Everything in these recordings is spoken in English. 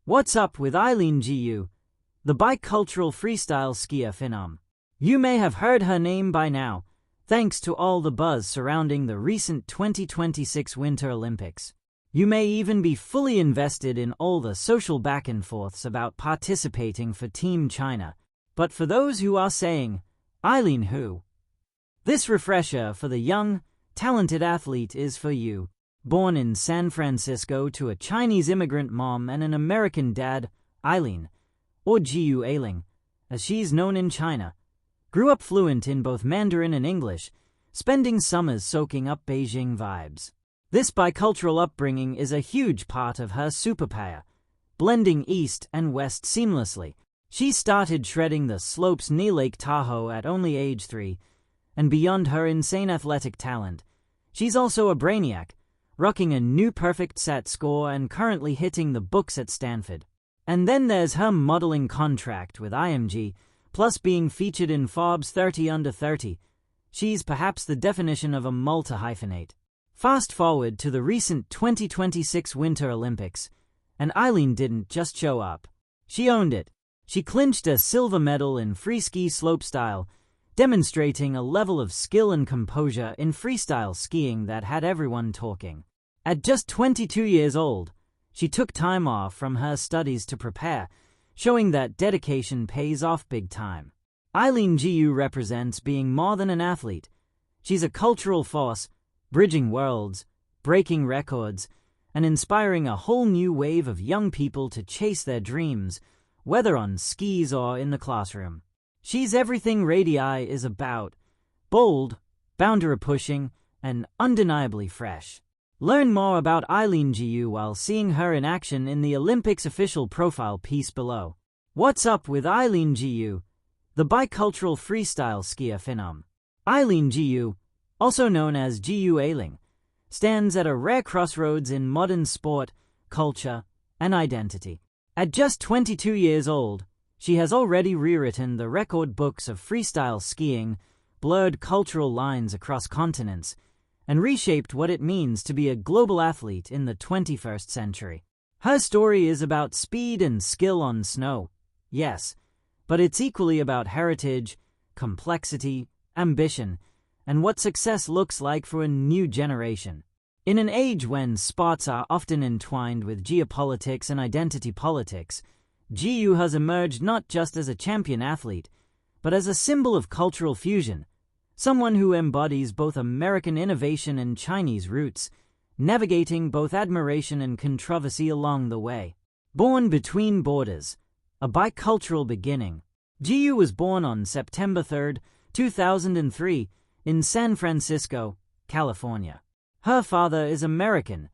What's up with Eileen Gu, the bicultural freestyle skier Phenom? You may have heard her name by now, thanks to all the buzz surrounding the recent 2026 Winter Olympics. You may even be fully invested in all the social back and forths about participating for Team China. But for those who are saying, Eileen who? This refresher for the young, talented athlete is for you. Born in San Francisco to a Chinese immigrant mom and an American dad, Eileen, or Gu Eileen, as she's known in China, grew up fluent in both Mandarin and English, spending summers soaking up Beijing vibes. This bicultural upbringing is a huge part of her superpower, blending East and West seamlessly. She started shredding the slopes near Lake Tahoe at only age 3, and beyond her insane athletic talent, she's also a brainiac, rocking a new perfect set score and currently hitting the books at Stanford. And then there's her modeling contract with IMG, plus being featured in Forbes 30 Under 30. She's perhaps the definition of a multi-hyphenate. Fast forward to the recent 2026 Winter Olympics, and Eileen didn't just show up. She owned it. She clinched a silver medal in free ski slopestyle, demonstrating a level of skill and composure in freestyle skiing that had everyone talking. At just 22 years old, she took time off from her studies to prepare, showing that dedication pays off big time. Eileen Gu represents being more than an athlete. She's a cultural force, bridging worlds, breaking records, and inspiring a whole new wave of young people to chase their dreams, whether on skis or in the classroom. She's everything Radii is about: bold, boundary-pushing, and undeniably fresh. Learn more about Eileen Gu while seeing her in action in the Olympics official profile piece below. What's up with Eileen Gu, the bicultural freestyle skier Phenom? Eileen Gu, also known as Gu Eileen, stands at a rare crossroads in modern sport, culture, and identity. At just 22 years old, she has already rewritten the record books of freestyle skiing, blurred cultural lines across continents, and reshaped what it means to be a global athlete in the 21st century. Her story is about speed and skill on snow, yes, but it's equally about heritage, complexity, ambition, and what success looks like for a new generation. In an age when sports are often entwined with geopolitics and identity politics, Gu has emerged not just as a champion athlete, but as a symbol of cultural fusion, someone who embodies both American innovation and Chinese roots, navigating both admiration and controversy along the way. Born between borders, a bicultural beginning, Gu was born on September 3, 2003, in San Francisco, California. Her father is American,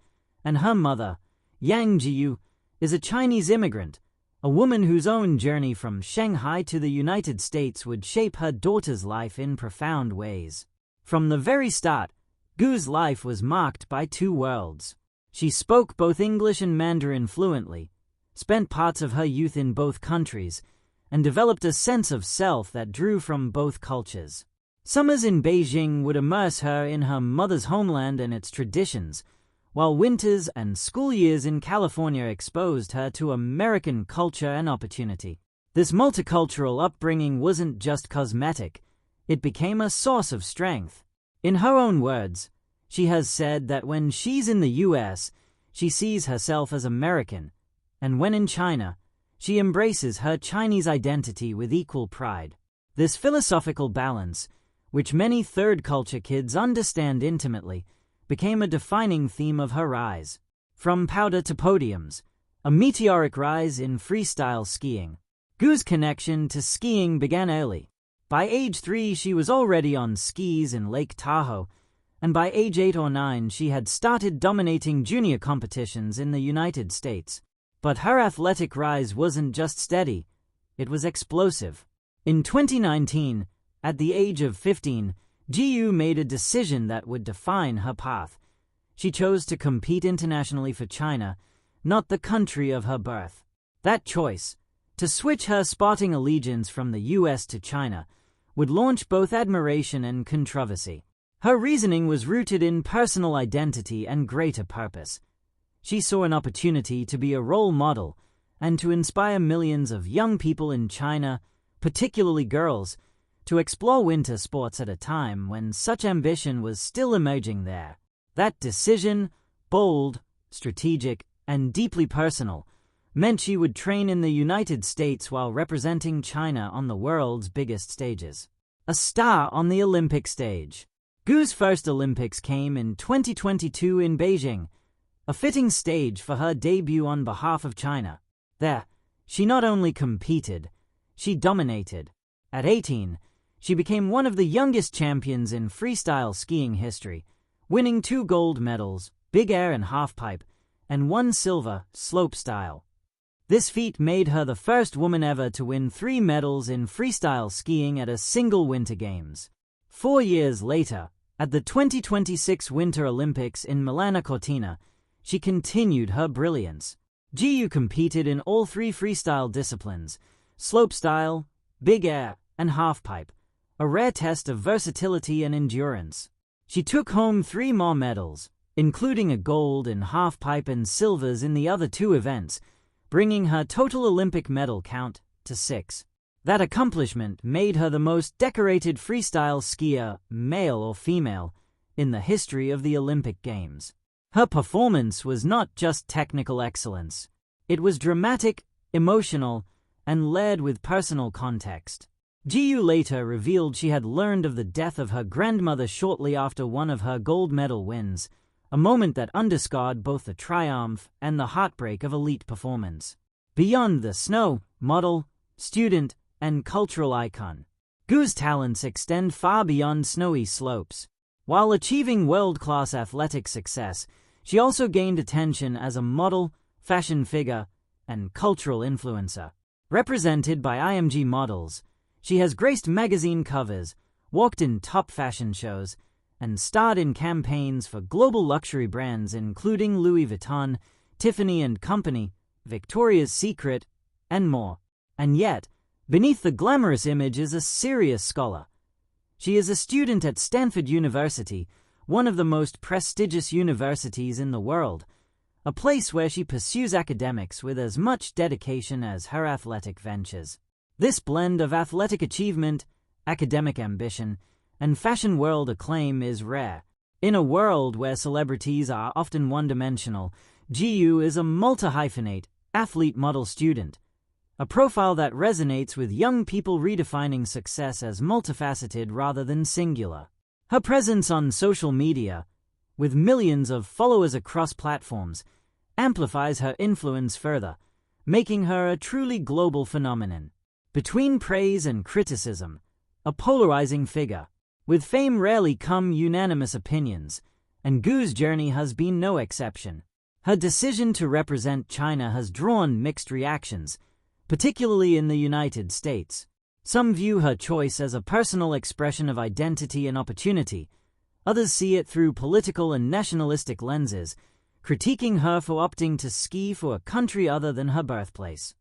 and her mother, Yang Gu, is a Chinese immigrant, a woman whose own journey from Shanghai to the United States would shape her daughter's life in profound ways. From the very start, Gu's life was marked by two worlds. She spoke both English and Mandarin fluently, spent parts of her youth in both countries, and developed a sense of self that drew from both cultures. Summers in Beijing would immerse her in her mother's homeland and its traditions, while winters and school years in California exposed her to American culture and opportunity. This multicultural upbringing wasn't just cosmetic, it became a source of strength. In her own words, she has said that when she's in the US, she sees herself as American, and when in China, she embraces her Chinese identity with equal pride. This philosophical balance, which many third-culture kids understand intimately, became a defining theme of her rise. From powder to podiums, a meteoric rise in freestyle skiing. Gu's connection to skiing began early. By age 3, she was already on skis in Lake Tahoe, and by age 8 or 9, she had started dominating junior competitions in the United States. But her athletic rise wasn't just steady, it was explosive. In 2019, at the age of 15, Gu made a decision that would define her path. She chose to compete internationally for China, not the country of her birth. That choice, to switch her sporting allegiance from the US to China, would launch both admiration and controversy. Her reasoning was rooted in personal identity and greater purpose. She saw an opportunity to be a role model, and to inspire millions of young people in China, particularly girls, to explore winter sports at a time when such ambition was still emerging there. That decision, bold, strategic, and deeply personal, meant she would train in the United States while representing China on the world's biggest stages. A star on the Olympic stage. Gu's first Olympics came in 2022 in Beijing, a fitting stage for her debut on behalf of China. There, she not only competed, she dominated. At 18, she became one of the youngest champions in freestyle skiing history, winning 2 gold medals, big air and halfpipe, and 1 silver, slopestyle. This feat made her the first woman ever to win 3 medals in freestyle skiing at a single Winter Games. 4 years later, at the 2026 Winter Olympics in Milano Cortina, she continued her brilliance. Gu competed in all 3 freestyle disciplines, slopestyle, big air, and halfpipe, a rare test of versatility and endurance. She took home 3 more medals, including a gold in halfpipe and silvers in the other 2 events, bringing her total Olympic medal count to 6. That accomplishment made her the most decorated freestyle skier, male or female, in the history of the Olympic Games. Her performance was not just technical excellence. It was dramatic, emotional, and layered with personal context. Gu later revealed she had learned of the death of her grandmother shortly after one of her gold medal wins, a moment that underscored both the triumph and the heartbreak of elite performance. Beyond the snow, model, student, and cultural icon, Gu's talents extend far beyond snowy slopes. While achieving world-class athletic success, she also gained attention as a model, fashion figure, and cultural influencer. Represented by IMG models, she has graced magazine covers, walked in top fashion shows, and starred in campaigns for global luxury brands including Louis Vuitton, Tiffany & Company, Victoria's Secret, and more. And yet, beneath the glamorous image is a serious scholar. She is a student at Stanford University, one of the most prestigious universities in the world, a place where she pursues academics with as much dedication as her athletic ventures. This blend of athletic achievement, academic ambition, and fashion world acclaim is rare. In a world where celebrities are often one-dimensional, Gu is a multi-hyphenate, athlete-model student, a profile that resonates with young people redefining success as multifaceted rather than singular. Her presence on social media, with millions of followers across platforms, amplifies her influence further, making her a truly global phenomenon. Between praise and criticism, a polarizing figure. With fame rarely come unanimous opinions, and Gu's journey has been no exception. Her decision to represent China has drawn mixed reactions, particularly in the United States. Some view her choice as a personal expression of identity and opportunity. Others see it through political and nationalistic lenses, critiquing her for opting to ski for a country other than her birthplace.